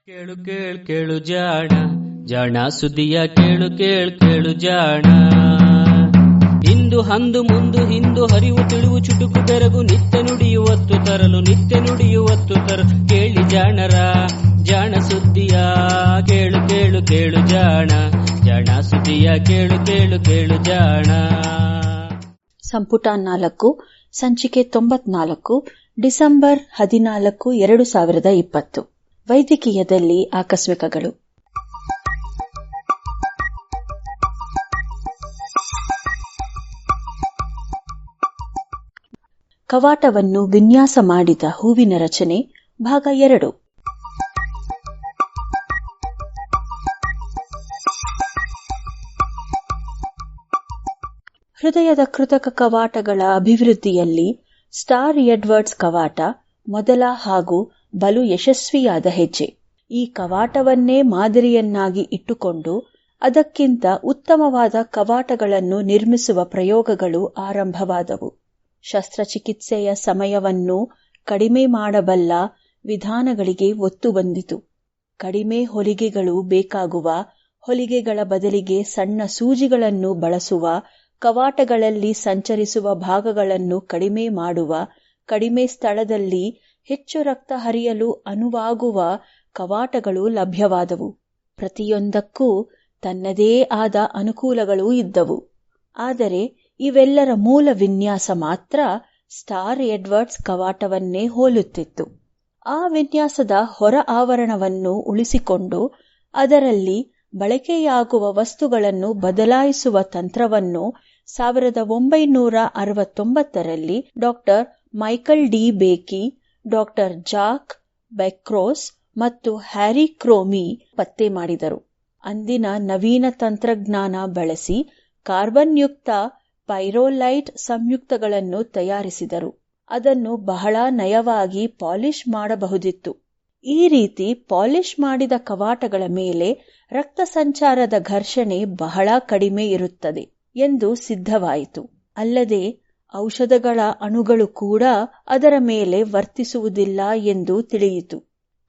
ಕೇಳು ಕೇಳು ಕೇಳು ಜಾಣ ಜಾಣ ಸುದ್ದಿಯ ಕೇಳು ಕೇಳು ಕೇಳು ಜಾಣ. ಇಂದು ಹಂದು ಮುಂದು ಹಿಂದು ಹರಿವು ತಿಳಿವು ಚುಟುಕು ಬೆರಗು ನಿತ್ಯ ನುಡಿಯುವತ್ತು ತರಲು ನಿತ್ಯ ನುಡಿಯುವತ್ತು ತರಲು ಕೇಳಿ ಜಾಣರ ಜಾಣ ಸುದ್ದಿಯ ಕೇಳು ಕೇಳು ಕೇಳು ಜಾಣ ಜಾಣ ಸುದ್ದಿಯ ಕೇಳು ಕೇಳು ಕೇಳು ಜಾಣ. ಸಂಪುಟ 4 ಸಂಚಿಕೆ 94 ಡಿಸೆಂಬರ್ 14, 2020. ವೈದ್ಯಕೀಯದಲ್ಲಿ ಆಕಸ್ಮಿಕಗಳು. ಕವಾಟವನ್ನು ವಿನ್ಯಾಸ ಮಾಡಿದ ಹೂವಿನ ರಚನೆ ಭಾಗ 2. ಹೃದಯದ ಕೃತಕ ಕವಾಟಗಳ ಅಭಿವೃದ್ಧಿಯಲ್ಲಿ ಸ್ಟಾರ್ ಎಡ್ವರ್ಡ್ಸ್ ಕವಾಟ ಮೊದಲ ಹಾಗೂ ಬಲು ಯಶಸ್ವಿಯಾದ ಹೆಜ್ಜೆ. ಈ ಕವಾಟವನ್ನೇ ಮಾದರಿಯನ್ನಾಗಿ ಇಟ್ಟುಕೊಂಡು ಅದಕ್ಕಿಂತ ಉತ್ತಮವಾದ ಕವಾಟಗಳನ್ನು ನಿರ್ಮಿಸುವ ಪ್ರಯೋಗಗಳು ಆರಂಭವಾದವು. ಶಸ್ತ್ರಚಿಕಿತ್ಸೆಯ ಸಮಯವನ್ನು ಕಡಿಮೆ ಮಾಡಬಲ್ಲ ವಿಧಾನಗಳಿಗೆ ಒತ್ತು ಬಂದಿತು. ಕಡಿಮೆ ಹೊಲಿಗೆಗಳು ಬೇಕಾಗುವ, ಹೊಲಿಗೆಗಳ ಬದಲಿಗೆ ಸಣ್ಣ ಸೂಜಿಗಳನ್ನು ಬಳಸುವ, ಕವಾಟಗಳಲ್ಲಿ ಸಂಚರಿಸುವ ಭಾಗಗಳನ್ನು ಕಡಿಮೆ ಮಾಡುವ, ಕಡಿಮೆ ಸ್ಥಳದಲ್ಲಿ ಹೆಚ್ಚು ರಕ್ತ ಹರಿಯಲು ಅನುವಾಗುವ ಕವಾಟಗಳು ಲಭ್ಯವಾದವು. ಪ್ರತಿಯೊಂದಕ್ಕೂ ತನ್ನದೇ ಆದ ಅನುಕೂಲಗಳೂ ಇದ್ದವು. ಆದರೆ ಇವೆಲ್ಲರ ಮೂಲ ವಿನ್ಯಾಸ ಮಾತ್ರ ಸ್ಟಾರ್ ಎಡ್ವರ್ಡ್ಸ್ ಕವಾಟವನ್ನೇ ಹೋಲುತ್ತಿತ್ತು. ಆ ವಿನ್ಯಾಸದ ಹೊರ ಆವರಣವನ್ನು ಉಳಿಸಿಕೊಂಡು ಅದರಲ್ಲಿ ಬಳಕೆಯಾಗುವ ವಸ್ತುಗಳನ್ನು ಬದಲಾಯಿಸುವ ತಂತ್ರವನ್ನು 1969ರಲ್ಲಿ doctor Michael DeBakey, doctor Jack ಬೆಕ್ರೋಸ್ ಮತ್ತು ಹ್ಯಾರಿ ಕ್ರೋಮಿ ಪತ್ತೆ ಮಾಡಿದರು. ಅಂದಿನ ನವೀನ ತಂತ್ರಜ್ಞಾನ ಬಳಸಿ ಕಾರ್ಬನ್ ಯುಕ್ತ ಪೈರೋಲೈಟ್ ಸಂಯುಕ್ತಗಳನ್ನು ತಯಾರಿಸಿದರು. ಅದನ್ನು ಬಹಳ ನಯವಾಗಿ ಪಾಲಿಶ್ ಮಾಡಬಹುದಿತ್ತು. ಈ ರೀತಿ ಪಾಲಿಶ್ ಮಾಡಿದ ಕವಾಟಗಳ ಮೇಲೆ ರಕ್ತ ಸಂಚಾರದ ಘರ್ಷಣೆ ಬಹಳ ಕಡಿಮೆ ಇರುತ್ತದೆ ಎಂದು ಸಿದ್ಧವಾಯಿತು. ಅಲ್ಲದೆ ಔಷಧಗಳ ಅಣುಗಳು ಕೂಡ ಅದರ ಮೇಲೆ ವರ್ತಿಸುವುದಿಲ್ಲ ಎಂದು ತಿಳಿಯಿತು.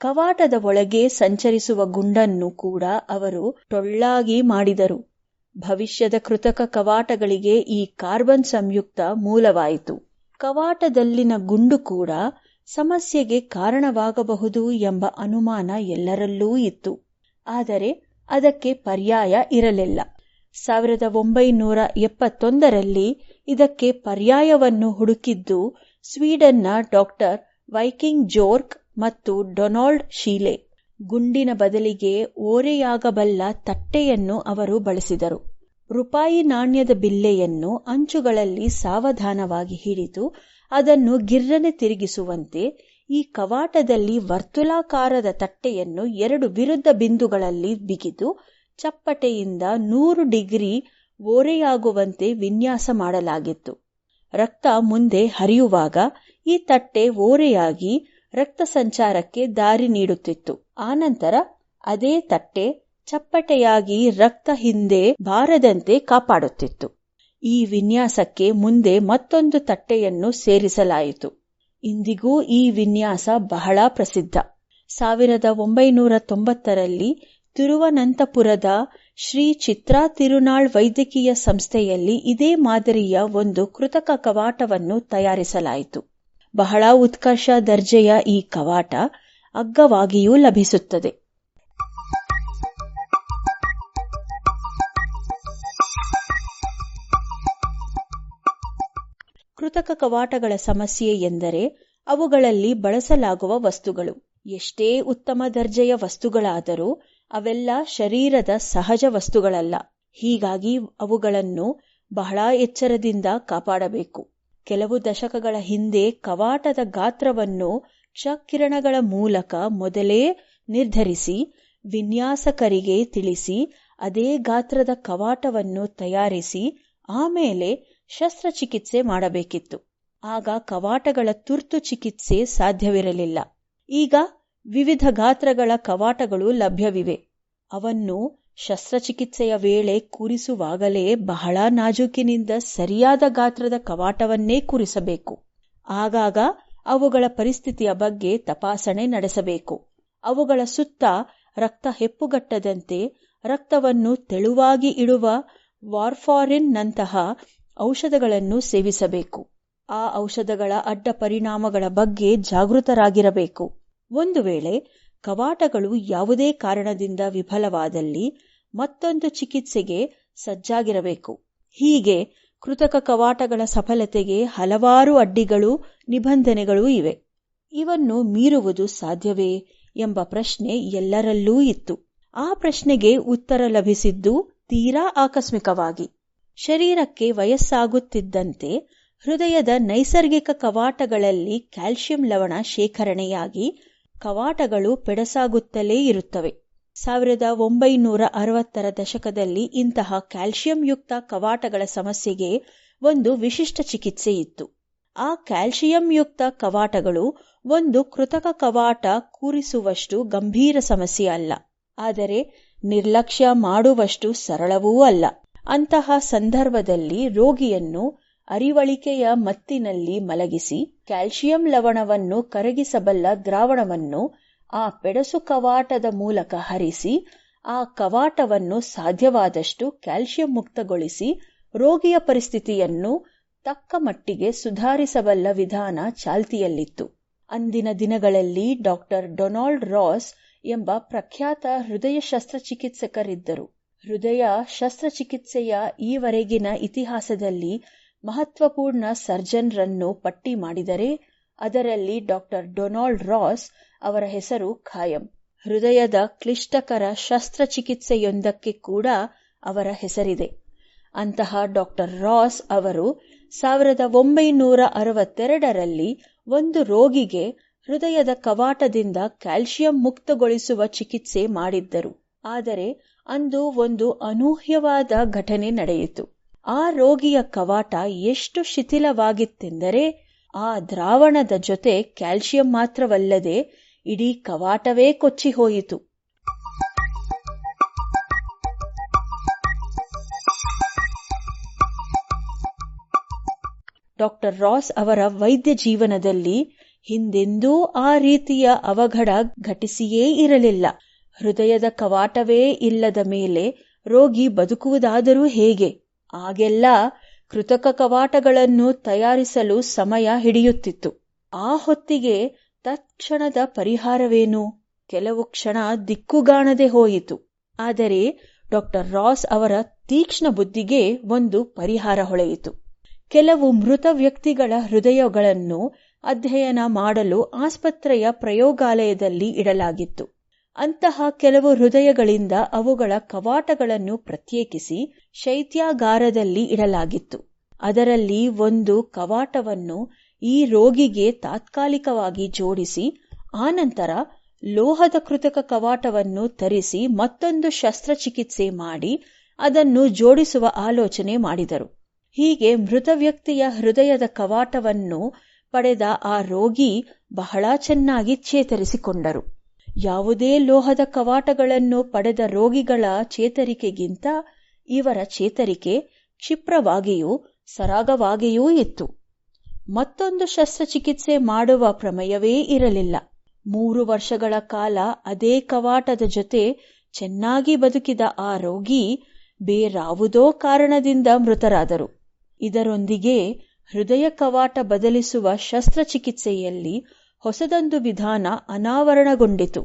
ಕವಾಟದ ಒಳಗೆ ಸಂಚರಿಸುವ ಗುಂಡನ್ನು ಕೂಡ ಅವರು ಟೊಳ್ಳಾಗಿ ಮಾಡಿದರು. ಭವಿಷ್ಯದ ಕೃತಕ ಕವಾಟಗಳಿಗೆ ಈ ಕಾರ್ಬನ್ ಸಂಯುಕ್ತ ಮೂಲವಾಯಿತು. ಕವಾಟದಲ್ಲಿನ ಗುಂಡು ಕೂಡ ಸಮಸ್ಯೆಗೆ ಕಾರಣವಾಗಬಹುದು ಎಂಬ ಅನುಮಾನ ಎಲ್ಲರಲ್ಲೂ ಇತ್ತು. ಆದರೆ ಅದಕ್ಕೆ ಪರ್ಯಾಯ ಇರಲಿಲ್ಲ. 1971ರಲ್ಲಿ ಇದಕ್ಕೆ ಪರ್ಯಾಯವನ್ನು ಹುಡುಕಿದ್ದು ಸ್ವೀಡನ್ನ ಡಾಕ್ಟರ್ ವೈಕಿಂಗ್ ಜೋರ್ಕ್ ಮತ್ತು ಡೊನಾಲ್ಡ್ ಶೀಲೆ. ಗುಂಡಿನ ಬದಲಿಗೆ ಓರೆಯಾಗಬಲ್ಲ ತಟ್ಟೆಯನ್ನು ಅವರು ಬಳಸಿದರು. ರೂಪಾಯಿ ನಾಣ್ಯದ ಬಿಲ್ಲೆಯನ್ನು ಅಂಚುಗಳಲ್ಲಿ ಸಾವಧಾನವಾಗಿ ಹಿಡಿದು ಅದನ್ನು ಗಿರ್ರನೆ ತಿರುಗಿಸುವಂತೆ ಈ ಕವಾಟದಲ್ಲಿ ವರ್ತುಲಾಕಾರದ ತಟ್ಟೆಯನ್ನು 2 ವಿರುದ್ಧ ಬಿಂದುಗಳಲ್ಲಿ ಬಿಗಿದು ಚಪ್ಪಟೆಯಿಂದ 100 ಡಿಗ್ರಿ ಓರೆಯಾಗುವಂತೆ ವಿನ್ಯಾಸ ಮಾಡಲಾಗಿತ್ತು. ರಕ್ತ ಮುಂದೆ ಹರಿಯುವಾಗ ಈ ತಟ್ಟೆ ಓರೆಯಾಗಿ ರಕ್ತ ಸಂಚಾರಕ್ಕೆ ದಾರಿ ನೀಡುತ್ತಿತ್ತು. ಆನಂತರ ಅದೇ ತಟ್ಟೆ ಚಪ್ಪಟೆಯಾಗಿ ರಕ್ತ ಹಿಂದೆ ಬಾರದಂತೆ ಕಾಪಾಡುತ್ತಿತ್ತು. ಈ ವಿನ್ಯಾಸಕ್ಕೆ ಮುಂದೆ ಮತ್ತೊಂದು ತಟ್ಟೆಯನ್ನು ಸೇರಿಸಲಾಯಿತು. ಇಂದಿಗೂ ಈ ವಿನ್ಯಾಸ ಬಹಳ ಪ್ರಸಿದ್ಧ. 1990ರಲ್ಲಿ ತಿರುವನಂತಪುರದ ಶ್ರೀ ಚಿತ್ರಾ ತಿರುನಾಳ್ ವೈದ್ಯಕೀಯ ಸಂಸ್ಥೆಯಲ್ಲಿ ಇದೇ ಮಾದರಿಯ ಒಂದು ಕೃತಕ ಕವಾಟವನ್ನು ತಯಾರಿಸಲಾಯಿತು. ಬಹಳ ಉತ್ಕರ್ಷ ದರ್ಜೆಯ ಈ ಕವಾಟ ಅಗ್ಗವಾಗಿಯೂ ಲಭಿಸುತ್ತದೆ. ಕೃತಕ ಕವಾಟಗಳ ಸಮಸ್ಯೆ ಎಂದರೆ ಅವುಗಳಲ್ಲಿ ಬಳಸಲಾಗುವ ವಸ್ತುಗಳು. ಎಷ್ಟೇ ಉತ್ತಮ ದರ್ಜೆಯ ವಸ್ತುಗಳಾದರೂ ಅವೆಲ್ಲ ಶರೀರದ ಸಹಜ ವಸ್ತುಗಳಲ್ಲ. ಹೀಗಾಗಿ ಅವುಗಳನ್ನು ಬಹಳ ಎಚ್ಚರದಿಂದ ಕಾಪಾಡಬೇಕು. ಕೆಲವು ದಶಕಗಳ ಹಿಂದೆ ಕವಾಟದ ಗಾತ್ರವನ್ನು ಕ್ಷಕಿರಣಗಳ ಮೂಲಕ ಮೊದಲೇ ನಿರ್ಧರಿಸಿ ವಿನ್ಯಾಸಕರಿಗೆ ತಿಳಿಸಿ ಅದೇ ಗಾತ್ರದ ಕವಾಟವನ್ನು ತಯಾರಿಸಿ ಆಮೇಲೆ ಶಸ್ತ್ರಚಿಕಿತ್ಸೆ ಮಾಡಬೇಕಿತ್ತು. ಆಗ ಕವಾಟಗಳ ತುರ್ತು ಚಿಕಿತ್ಸೆ ಸಾಧ್ಯವಿರಲಿಲ್ಲ. ಈಗ ವಿವಿಧ ಗಾತ್ರಗಳ ಕವಾಟಗಳು ಲಭ್ಯವಿವೆ. ಅವನ್ನು ಶಸ್ತ್ರಚಿಕಿತ್ಸೆಯ ವೇಳೆ ಕೂರಿಸುವಾಗಲೇ ಬಹಳ ನಾಜೂಕಿನಿಂದ ಸರಿಯಾದ ಗಾತ್ರದ ಕವಾಟವನ್ನೇ ಕೂರಿಸಬೇಕು. ಆಗಾಗ ಅವುಗಳ ಪರಿಸ್ಥಿತಿಯ ಬಗ್ಗೆ ತಪಾಸಣೆ ನಡೆಸಬೇಕು. ಅವುಗಳ ಸುತ್ತ ರಕ್ತ ಹೆಪ್ಪುಗಟ್ಟದಂತೆ ರಕ್ತವನ್ನು ತೆಳುವಾಗಿ ಇಡುವ ವಾರ್ಫಾರಿನ್ ನಂತಹ ಔಷಧಗಳನ್ನು ಸೇವಿಸಬೇಕು. ಆ ಔಷಧಗಳ ಅಡ್ಡ ಪರಿಣಾಮಗಳ ಬಗ್ಗೆ ಜಾಗೃತರಾಗಿರಬೇಕು. ಒಂದು ವೇಳೆ ಕವಾಟಗಳು ಯಾವುದೇ ಕಾರಣದಿಂದ ವಿಫಲವಾದಲ್ಲಿ ಮತ್ತೊಂದು ಚಿಕಿತ್ಸೆಗೆ ಸಜ್ಜಾಗಿರಬೇಕು. ಹೀಗೆ ಕೃತಕ ಕವಾಟಗಳ ಸಫಲತೆಗೆ ಹಲವಾರು ಅಡ್ಡಿಗಳು, ನಿಬಂಧನೆಗಳು ಇವೆ. ಇವನ್ನು ಮೀರುವುದು ಸಾಧ್ಯವೇ ಎಂಬ ಪ್ರಶ್ನೆ ಎಲ್ಲರಲ್ಲೂ ಇತ್ತು. ಆ ಪ್ರಶ್ನೆಗೆ ಉತ್ತರ ಲಭಿಸಿದ್ದು ತೀರಾ ಆಕಸ್ಮಿಕವಾಗಿ. ಶರೀರಕ್ಕೆ ವಯಸ್ಸಾಗುತ್ತಿದ್ದಂತೆ ಹೃದಯದ ನೈಸರ್ಗಿಕ ಕವಾಟಗಳಲ್ಲಿ ಕ್ಯಾಲ್ಸಿಯಂ ಲವಣ ಶೇಖರಣೆಯಾಗಿ ಕವಾಟಗಳು ಪೆಡಸಾಗುತ್ತಲೇ ಇರುತ್ತವೆ. 1960ರ ದಶಕದಲ್ಲಿ ಇಂತಹ ಕ್ಯಾಲ್ಸಿಯಂ ಯುಕ್ತ ಕವಾಟಗಳ ಸಮಸ್ಯೆಗೆ ಒಂದು ವಿಶಿಷ್ಟ ಚಿಕಿತ್ಸೆ ಇತ್ತು. ಆ ಕ್ಯಾಲ್ಸಿಯಂ ಯುಕ್ತ ಕವಾಟಗಳು ಒಂದು ಕೃತಕ ಕವಾಟ ಕೂರಿಸುವಷ್ಟು ಗಂಭೀರ ಸಮಸ್ಯೆ ಅಲ್ಲ, ಆದರೆ ನಿರ್ಲಕ್ಷ್ಯ ಮಾಡುವಷ್ಟು ಸರಳವೂ ಅಲ್ಲ. ಅಂತಹ ಸಂದರ್ಭದಲ್ಲಿ ರೋಗಿಯನ್ನು ಅರಿವಳಿಕೆಯ ಮತ್ತಿನಲ್ಲಿ ಮಲಗಿಸಿ ಕ್ಯಾಲ್ಸಿಯಂ ಲವಣವನ್ನು ಕರಗಿಸಬಲ್ಲ ದ್ರಾವಣವನ್ನು ಆ ಪೆಡಸು ಕವಾಟದ ಮೂಲಕ ಹರಿಸಿ ಆ ಕವಾಟವನ್ನು ಸಾಧ್ಯವಾದಷ್ಟು ಕ್ಯಾಲ್ಸಿಯಂ ಮುಕ್ತಗೊಳಿಸಿ ರೋಗಿಯ ಪರಿಸ್ಥಿತಿಯನ್ನು ತಕ್ಕ ಮಟ್ಟಿಗೆ ಸುಧಾರಿಸಬಲ್ಲ ವಿಧಾನ ಚಾಲ್ತಿಯಲ್ಲಿತ್ತು. ಅಂದಿನ ದಿನಗಳಲ್ಲಿ ಡಾಕ್ಟರ್ ಡೊನಾಲ್ಡ್ ರಾಸ್ ಎಂಬ ಪ್ರಖ್ಯಾತ ಹೃದಯ ಶಸ್ತ್ರಚಿಕಿತ್ಸಕರಿದ್ದರು. ಹೃದಯ ಶಸ್ತ್ರಚಿಕಿತ್ಸೆಯ ಈವರೆಗಿನ ಇತಿಹಾಸದಲ್ಲಿ ಮಹತ್ವಪೂರ್ಣ ಸರ್ಜನ್ರನ್ನು ಪಟ್ಟಿ ಮಾಡಿದರೆ ಅದರಲ್ಲಿ ಡಾಕ್ಟರ್ ಡೊನಾಲ್ಡ್ ರಾಸ್ ಅವರ ಹೆಸರು ಖಾಯಂ. ಹೃದಯದ ಕ್ಲಿಷ್ಟಕರ ಶಸ್ತ್ರಚಿಕಿತ್ಸೆಯೊಂದಕ್ಕೆ ಕೂಡ ಅವರ ಹೆಸರಿದೆ. ಅಂತಹ ಡಾಕ್ಟರ್ ರಾಸ್ ಅವರು 1962ರಲ್ಲಿ ಒಂದು ರೋಗಿಗೆ ಹೃದಯದ ಕವಾಟದಿಂದ ಕ್ಯಾಲ್ಸಿಯಂ ಮುಕ್ತಗೊಳಿಸುವ ಚಿಕಿತ್ಸೆ ಮಾಡಿದ್ದರು. ಆದರೆ ಅಂದು ಒಂದು ಅನೂಹ್ಯವಾದ ಘಟನೆ ನಡೆಯಿತು. ಆ ರೋಗಿಯ ಕವಾಟ ಎಷ್ಟು ಶಿಥಿಲವಾಗಿತ್ತೆಂದರೆ ಆ ದ್ರಾವಣದ ಜೊತೆ ಕ್ಯಾಲ್ಸಿಯಂ ಮಾತ್ರವಲ್ಲದೆ ಇಡೀ ಕವಾಟವೇ ಕೊಚ್ಚಿ ಹೋಯಿತು. ಡಾಕ್ಟರ್ ರಾಸ್ ಅವರ ವೈದ್ಯ ಜೀವನದಲ್ಲಿ ಹಿಂದೆಂದೂ ಆ ರೀತಿಯ ಅವಘಡ ಘಟಿಸಿಯೇ ಇರಲಿಲ್ಲ. ಹೃದಯದ ಕವಾಟವೇ ಇಲ್ಲದ ಮೇಲೆ ರೋಗಿ ಬದುಕುವುದಾದರೂ ಹೇಗೆ? ಆಗೆಲ್ಲ ಕೃತಕ ಕವಾಟಗಳನ್ನು ತಯಾರಿಸಲು ಸಮಯ ಹಿಡಿಯುತ್ತಿತ್ತು. ಆ ಹೊತ್ತಿಗೆ ತತ್ಕ್ಷಣದ ಪರಿಹಾರವೇನು? ಕೆಲವು ಕ್ಷಣ ದಿಕ್ಕುಗಾಣದೆ ಹೋಯಿತು. ಆದರೆ ಡಾಕ್ಟರ್ ರಾಸ್ ಅವರ ತೀಕ್ಷ್ಣ ಬುದ್ಧಿಗೆ ಒಂದು ಪರಿಹಾರ ಹೊಳೆಯಿತು. ಕೆಲವು ಮೃತ ವ್ಯಕ್ತಿಗಳ ಹೃದಯಗಳನ್ನು ಅಧ್ಯಯನ ಮಾಡಲು ಆಸ್ಪತ್ರೆಯ ಪ್ರಯೋಗಾಲಯದಲ್ಲಿ ಇಡಲಾಗಿತ್ತು. ಅಂತಹ ಕೆಲವು ಹೃದಯಗಳಿಂದ ಅವುಗಳ ಕವಾಟಗಳನ್ನು ಪ್ರತ್ಯೇಕಿಸಿ ಶೈತ್ಯಾಗಾರದಲ್ಲಿ ಇಡಲಾಗಿತ್ತು. ಅದರಲ್ಲಿ ಒಂದು ಕವಾಟವನ್ನು ಈ ರೋಗಿಗೆ ತಾತ್ಕಾಲಿಕವಾಗಿ ಜೋಡಿಸಿ ಆನಂತರ ಲೋಹದ ಕೃತಕ ಕವಾಟವನ್ನು ತರಿಸಿ ಮತ್ತೊಂದು ಶಸ್ತ್ರಚಿಕಿತ್ಸೆ ಮಾಡಿ ಅದನ್ನು ಜೋಡಿಸುವ ಆಲೋಚನೆ ಮಾಡಿದರು. ಹೀಗೆ ಮೃತ ವ್ಯಕ್ತಿಯ ಹೃದಯದ ಕವಾಟವನ್ನು ಪಡೆದ ಆ ರೋಗಿ ಬಹಳ ಚೆನ್ನಾಗಿ ಚೇತರಿಸಿಕೊಂಡರು. ಯಾವುದೇ ಲೋಹದ ಕವಾಟಗಳನ್ನು ಪಡೆದ ರೋಗಿಗಳ ಚೇತರಿಕೆಗಿಂತ ಇವರ ಚೇತರಿಕೆ ಕ್ಷಿಪ್ರವಾಗಿಯೂ ಸರಾಗವಾಗಿಯೂ ಇತ್ತು. ಮತ್ತೊಂದು ಶಸ್ತ್ರಚಿಕಿತ್ಸೆ ಮಾಡುವ ಪ್ರಮೇಯವೇ ಇರಲಿಲ್ಲ. 3 ವರ್ಷಗಳ ಕಾಲ ಅದೇ ಕವಾಟದ ಜೊತೆ ಚೆನ್ನಾಗಿ ಬದುಕಿದ ಆ ರೋಗಿ ಬೇರಾವುದೋ ಕಾರಣದಿಂದ ಮೃತರಾದರು. ಇದರೊಂದಿಗೆ ಹೃದಯ ಕವಾಟ ಬದಲಿಸುವ ಶಸ್ತ್ರಚಿಕಿತ್ಸೆಯಲ್ಲಿ ಹೊಸದೊಂದು ವಿಧಾನ ಅನಾವರಣಗೊಂಡಿತು.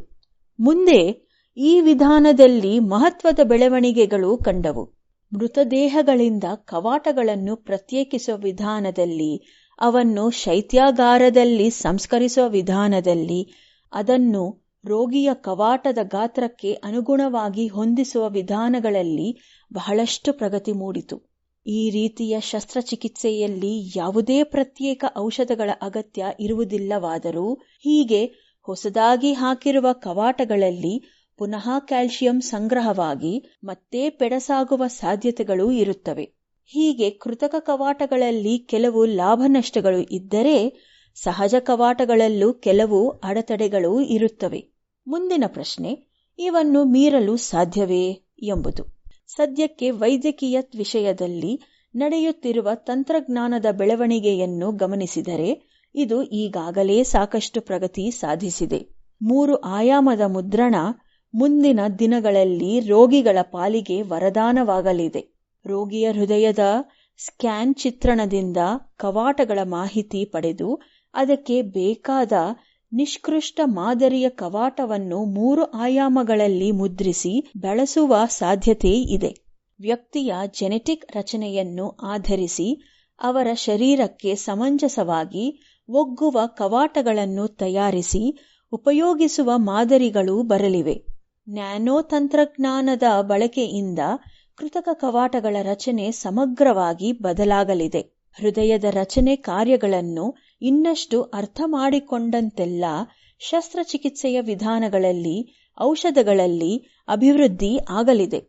ಮುಂದೆ ಈ ವಿಧಾನದಲ್ಲಿ ಮಹತ್ವದ ಬೆಳವಣಿಗೆಗಳು ಕಂಡವು. ಮೃತದೇಹಗಳಿಂದ ಕವಾಟಗಳನ್ನು ಪ್ರತ್ಯೇಕಿಸುವ ವಿಧಾನದಲ್ಲಿ, ಅವನ್ನು ಶೈತ್ಯಾಗಾರದಲ್ಲಿ ಸಂಸ್ಕರಿಸುವ ವಿಧಾನದಲ್ಲಿ, ಅದನ್ನು ರೋಗಿಯ ಕವಾಟದ ಗಾತ್ರಕ್ಕೆ ಅನುಗುಣವಾಗಿ ಹೊಂದಿಸುವ ವಿಧಾನಗಳಲ್ಲಿ ಬಹಳಷ್ಟು ಪ್ರಗತಿ ಮೂಡಿತು. ಈ ರೀತಿಯ ಶಸ್ತ್ರಚಿಕಿತ್ಸೆಯಲ್ಲಿ ಯಾವುದೇ ಪ್ರತ್ಯೇಕ ಔಷಧಗಳ ಅಗತ್ಯ ಇರುವುದಿಲ್ಲವಾದರೂ ಹೀಗೆ ಹೊಸದಾಗಿ ಹಾಕಿರುವ ಕವಾಟಗಳಲ್ಲಿ ಪುನಃ ಕ್ಯಾಲ್ಸಿಯಂ ಸಂಗ್ರಹವಾಗಿ ಮತ್ತೆ ಪೆಡಸಾಗುವ ಸಾಧ್ಯತೆಗಳು ಇರುತ್ತವೆ. ಹೀಗೆ ಕೃತಕ ಕವಾಟಗಳಲ್ಲಿ ಕೆಲವು ಲಾಭ ನಷ್ಟಗಳು ಇದ್ದರೆ ಸಹಜ ಕವಾಟಗಳಲ್ಲೂ ಕೆಲವು ಅಡೆತಡೆಗಳು ಇರುತ್ತವೆ. ಮುಂದಿನ ಪ್ರಶ್ನೆ, ಇವನ್ನು ಮೀರಲು ಸಾಧ್ಯವೇ ಎಂಬುದು. ಸದ್ಯಕ್ಕೆ ವೈದ್ಯಕೀಯ ವಿಷಯದಲ್ಲಿ ನಡೆಯುತ್ತಿರುವ ತಂತ್ರಜ್ಞಾನದ ಬೆಳವಣಿಗೆಯನ್ನು ಗಮನಿಸಿದರೆ ಇದು ಈಗಾಗಲೇ ಸಾಕಷ್ಟು ಪ್ರಗತಿ ಸಾಧಿಸಿದೆ. 3 ಆಯಾಮದ ಮುದ್ರಣ ಮುಂದಿನ ದಿನಗಳಲ್ಲಿ ರೋಗಿಗಳ ಪಾಲಿಗೆ ವರದಾನವಾಗಲಿದೆ. ರೋಗಿಯ ಹೃದಯದ ಸ್ಕ್ಯಾನ್ ಚಿತ್ರಣದಿಂದ ಕವಾಟಗಳ ಮಾಹಿತಿ ಪಡೆದು ಅದಕ್ಕೆ ಬೇಕಾದ ನಿಷ್ಕೃಷ್ಟ ಮಾದರಿಯ ಕವಾಟವನ್ನು 3 ಆಯಾಮಗಳಲ್ಲಿ ಮುದ್ರಿಸಿ ಬಳಸುವ ಸಾಧ್ಯತೆ ಇದೆ. ವ್ಯಕ್ತಿಯ ಜೆನೆಟಿಕ್ ರಚನೆಯನ್ನು ಆಧರಿಸಿ ಅವರ ಶರೀರಕ್ಕೆ ಸಮಂಜಸವಾಗಿ ಒಗ್ಗುವ ಕವಾಟಗಳನ್ನು ತಯಾರಿಸಿ ಉಪಯೋಗಿಸುವ ಮಾದರಿಗಳು ಬರಲಿವೆ. ನ್ಯಾನೋ ತಂತ್ರಜ್ಞಾನದ ಬಳಕೆಯಿಂದ ಕೃತಕ ಕವಾಟಗಳ ರಚನೆ ಸಮಗ್ರವಾಗಿ ಬದಲಾಗಲಿದೆ. ಹೃದಯದ ರಚನೆ ಕಾರ್ಯಗಳನ್ನು ಇನ್ನಷ್ಟು ಅರ್ಥ ಮಾಡಿಕೊಂಡಂತೆಲ್ಲ ಶಸ್ತ್ರಚಿಕಿತ್ಸೆಯ ವಿಧಾನಗಳಲ್ಲಿ, ಔಷಧಗಳಲ್ಲಿ ಅಭಿವೃದ್ಧಿ ಆಗಲಿದೆ.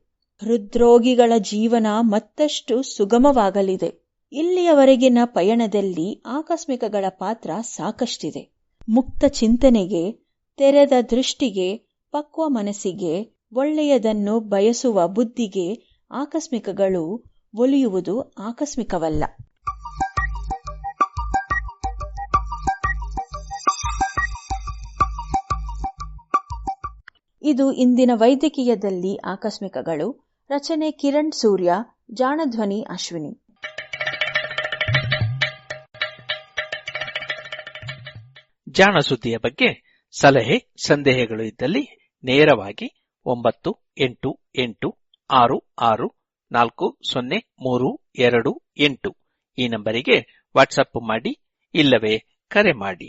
ಹೃದ್ರೋಗಿಗಳ ಜೀವನ ಮತ್ತಷ್ಟು ಸುಗಮವಾಗಲಿದೆ. ಇಲ್ಲಿಯವರೆಗಿನ ಪಯಣದಲ್ಲಿ ಆಕಸ್ಮಿಕಗಳ ಪಾತ್ರ ಸಾಕಷ್ಟಿದೆ. ಮುಕ್ತ ಚಿಂತನೆಗೆ, ತೆರೆದ ದೃಷ್ಟಿಗೆ, ಪಕ್ವ ಮನಸ್ಸಿಗೆ, ಒಳ್ಳೆಯದನ್ನು ಬಯಸುವ ಬುದ್ಧಿಗೆ ಆಕಸ್ಮಿಕಗಳು ಒಲಿಯುವುದು ಆಕಸ್ಮಿಕವಲ್ಲ. ಇದು ಇಂದಿನ ವೈದ್ಯಕೀಯದಲ್ಲಿ ಆಕಸ್ಮಿಕಗಳು. ರಚನೆ ಕಿರಣ್ ಸೂರ್ಯ, ಜಾಣಧ್ವನಿ ಅಶ್ವಿನಿ. ಜಾಣ ಸುದ್ದಿಯ ಬಗ್ಗೆ ಸಲಹೆ ಸಂದೇಹಗಳು ಇದ್ದಲ್ಲಿ ನೇರವಾಗಿ 9886640328 ಈ ನಂಬರಿಗೆ ವಾಟ್ಸಪ್ ಮಾಡಿ, ಇಲ್ಲವೇ ಕರೆ ಮಾಡಿ.